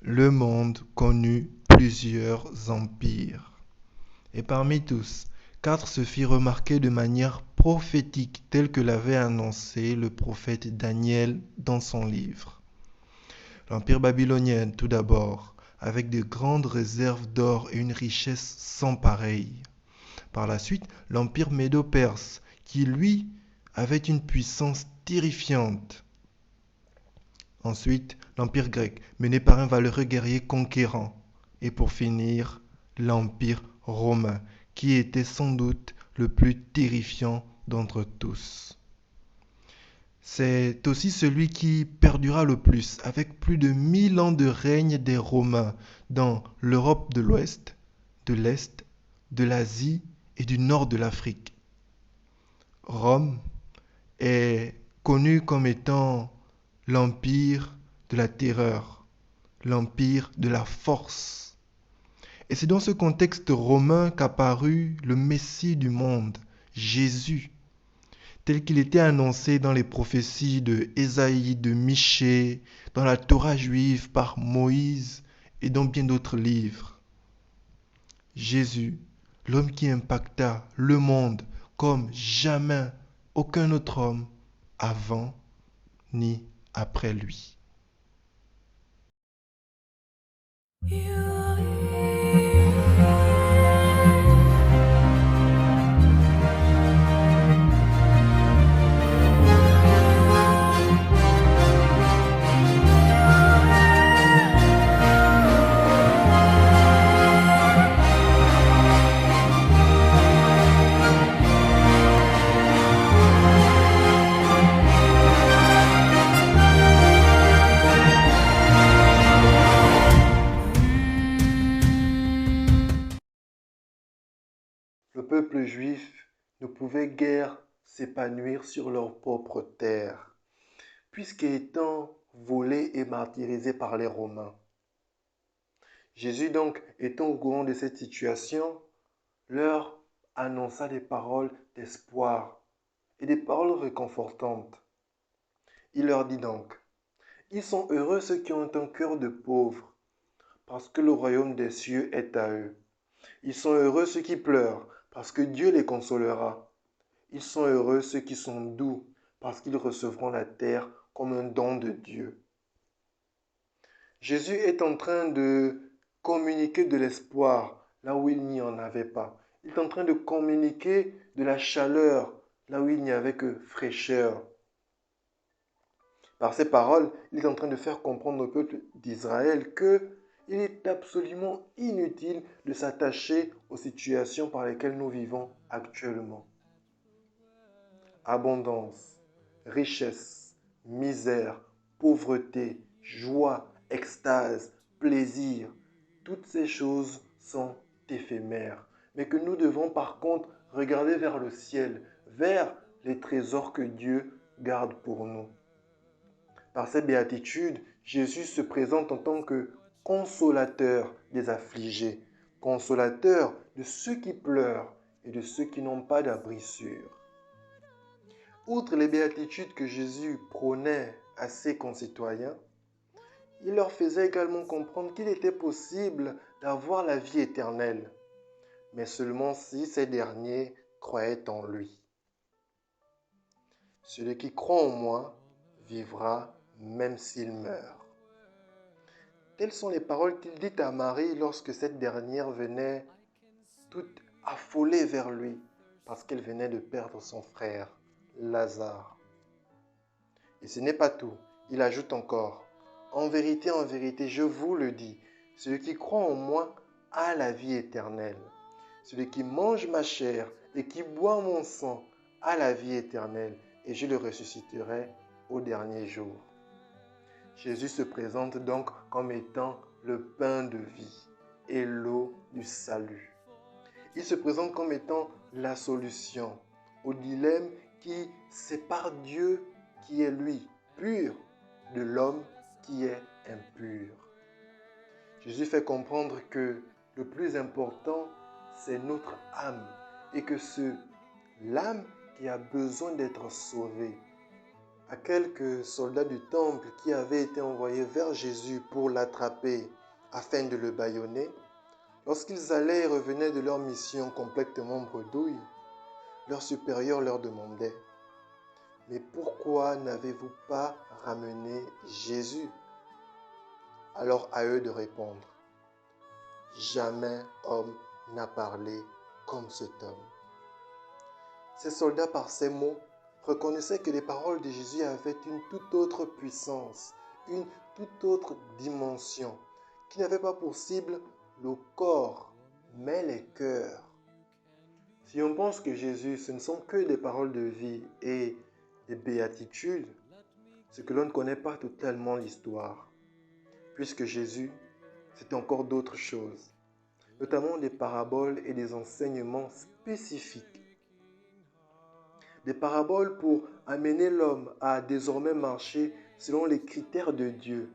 Le monde connut plusieurs empires. Et parmi tous, 4 se firent remarquer de manière prophétique telle que l'avait annoncé le prophète Daniel dans son livre. L'empire babylonien tout d'abord, avec de grandes réserves d'or et une richesse sans pareille. Par la suite, l'empire médo-perse, qui lui avait une puissance terrifiante. Ensuite, l'empire grec, mené par un valeureux guerrier conquérant. Et pour finir, l'empire romain, qui était sans doute le plus terrifiant d'entre tous. C'est aussi celui qui perdura le plus, avec plus de 1000 ans de règne des Romains dans l'Europe de l'Ouest, de l'Est, de l'Asie et du nord de l'Afrique. Rome est connu comme étant l'empire de la terreur, l'empire de la force. Et c'est dans ce contexte romain qu'apparut le Messie du monde, Jésus, tel qu'il était annoncé dans les prophéties de Ésaïe, de Michée, dans la Torah juive par Moïse et dans bien d'autres livres. Jésus, l'homme qui impacta le monde comme jamais aucun autre homme avant ni après lui. Le peuple juif ne pouvait guère s'épanouir sur leur propre terre, puisqu'étant volé et martyrisé par les Romains. Jésus donc, étant au courant de cette situation, leur annonça des paroles d'espoir et des paroles réconfortantes. Il leur dit donc, ils sont heureux ceux qui ont un cœur de pauvre, parce que le royaume des cieux est à eux. Ils sont heureux ceux qui pleurent, parce que Dieu les consolera. Ils sont heureux ceux qui sont doux, parce qu'ils recevront la terre comme un don de Dieu. Jésus est en train de communiquer de l'espoir là où il n'y en avait pas. Il est en train de communiquer de la chaleur là où il n'y avait que fraîcheur. Par ces paroles, il est en train de faire comprendre au peuple d'Israël qu'il est absolument inutile de s'attacher aux situations par lesquelles nous vivons actuellement. Abondance, richesse, misère, pauvreté, joie, extase, plaisir, toutes ces choses sont éphémères, mais que nous devons par contre regarder vers le ciel, vers les trésors que Dieu garde pour nous. Par cette béatitude, Jésus se présente en tant que consolateur des affligés, consolateur de ceux qui pleurent et de ceux qui n'ont pas d'abri sûr. Outre les béatitudes que Jésus prônait à ses concitoyens, il leur faisait également comprendre qu'il était possible d'avoir la vie éternelle, mais seulement si ces derniers croyaient en lui. Celui qui croit en moi vivra même s'il meurt. Telles sont les paroles qu'il dit à Marie lorsque cette dernière venait toute affolée vers lui parce qu'elle venait de perdre son frère, Lazare. Et ce n'est pas tout. Il ajoute encore, en vérité, je vous le dis, celui qui croit en moi a la vie éternelle. Celui qui mange ma chair et qui boit mon sang a la vie éternelle, et je le ressusciterai au dernier jour. Jésus se présente donc comme étant le pain de vie et l'eau du salut. Il se présente comme étant la solution au dilemme qui sépare Dieu, qui est lui, pur, de l'homme qui est impur. Jésus fait comprendre que le plus important, c'est notre âme et que c'est l'âme qui a besoin d'être sauvée. à quelques soldats du temple qui avaient été envoyés vers Jésus pour l'attraper afin de le bâillonner, lorsqu'ils allaient et revenaient de leur mission complètement bredouille, leur supérieur leur demandait: Mais pourquoi n'avez-vous pas ramené Jésus? Alors à eux de répondre: Jamais homme n'a parlé comme cet homme. Ces soldats, par ces mots, reconnaissaient que les paroles de Jésus avaient une toute autre puissance, une toute autre dimension, qui n'avait pas pour cible le corps, mais les cœurs. Si on pense que Jésus, ce ne sont que des paroles de vie et des béatitudes, c'est que l'on ne connaît pas totalement l'histoire, puisque Jésus, c'est encore d'autres choses, notamment des paraboles et des enseignements spécifiques. Des paraboles pour amener l'homme à désormais marcher selon les critères de Dieu,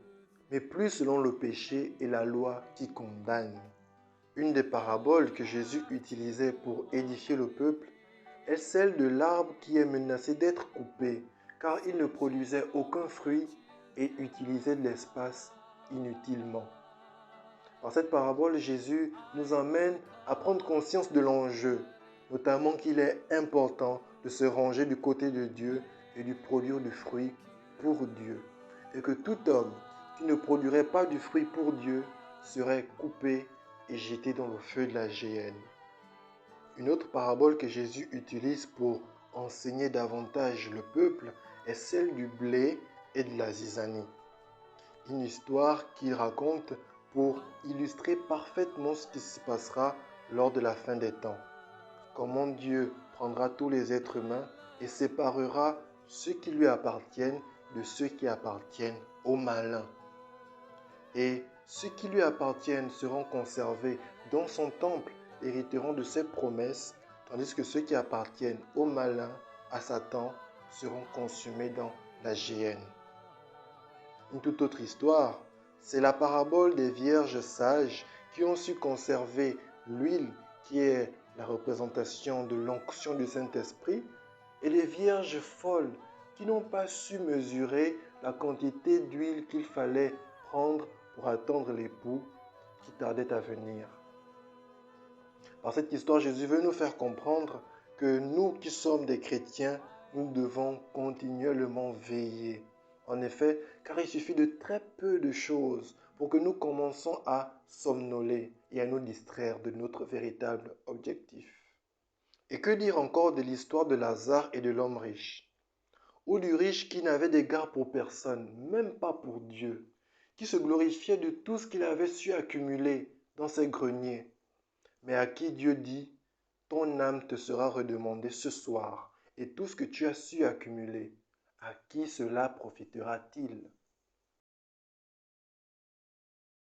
mais plus selon le péché et la loi qui condamnent. Une des paraboles que Jésus utilisait pour édifier le peuple est celle de l'arbre qui est menacé d'être coupé, car il ne produisait aucun fruit et utilisait de l'espace inutilement. Par cette parabole, Jésus nous emmène à prendre conscience de l'enjeu, notamment qu'il est important de se ranger du côté de Dieu et de produire du fruit pour Dieu, et que tout homme qui ne produirait pas du fruit pour Dieu serait coupé et jeté dans le feu de la géhenne. Une autre parabole que Jésus utilise pour enseigner davantage le peuple est celle du blé et de la zizanie. Une histoire qu'il raconte pour illustrer parfaitement ce qui se passera lors de la fin des temps. Comment Dieu prendra tous les êtres humains et séparera ceux qui lui appartiennent de ceux qui appartiennent aux malins. Et ceux qui lui appartiennent seront conservés dans son temple, hériteront de ses promesses, tandis que ceux qui appartiennent aux malins, à Satan, seront consumés dans la géhenne. Une toute autre histoire, c'est la parabole des vierges sages qui ont su conserver l'huile qui est la représentation de l'onction du Saint-Esprit et les vierges folles qui n'ont pas su mesurer la quantité d'huile qu'il fallait prendre pour attendre l'époux qui tardait à venir. Par cette histoire, Jésus veut nous faire comprendre que nous qui sommes des chrétiens, nous devons continuellement veiller. En effet, car il suffit de très peu de choses pour que nous commençons à somnoler et à nous distraire de notre véritable objectif. Et que dire encore de l'histoire de Lazare et de l'homme riche, ou du riche qui n'avait d'égard pour personne, même pas pour Dieu, qui se glorifiait de tout ce qu'il avait su accumuler dans ses greniers, mais à qui Dieu dit: ton âme te sera redemandée ce soir, et tout ce que tu as su accumuler, à qui cela profitera-t-il?